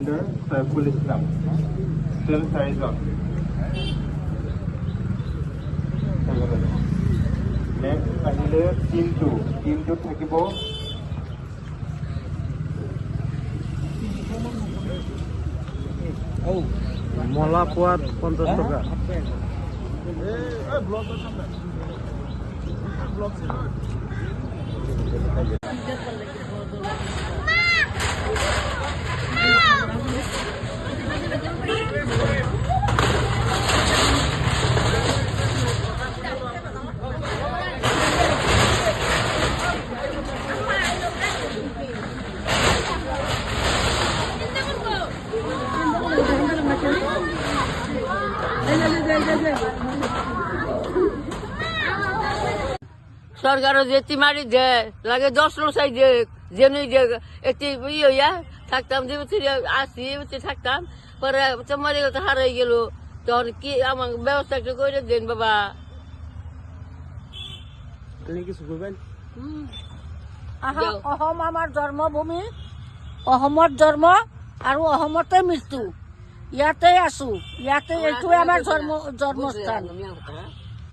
Saiful Islam, still Faisal. Next, আহিলে কিন্তু থাকিব মলা পোৱাত 50 টকা। সরকারও যেটি মারি দেয় লাগে 10 লোসাই দেখ যেমনি দেখ একটি ইয়া থাকতাম যে আসি থাকতাম পরে মরে গেল হারাই গেল তখন কি আমার ব্যবস্থা একটু করে দেন বাবা। কিছু করবেন? অসম আমাৰ জন্মভূমি, অসমত জন্ম আৰু অসমতে মৃত্যু, ইয়াতে আছো, ইয়াতে এইটোৱে আমাৰ জন্মস্থান।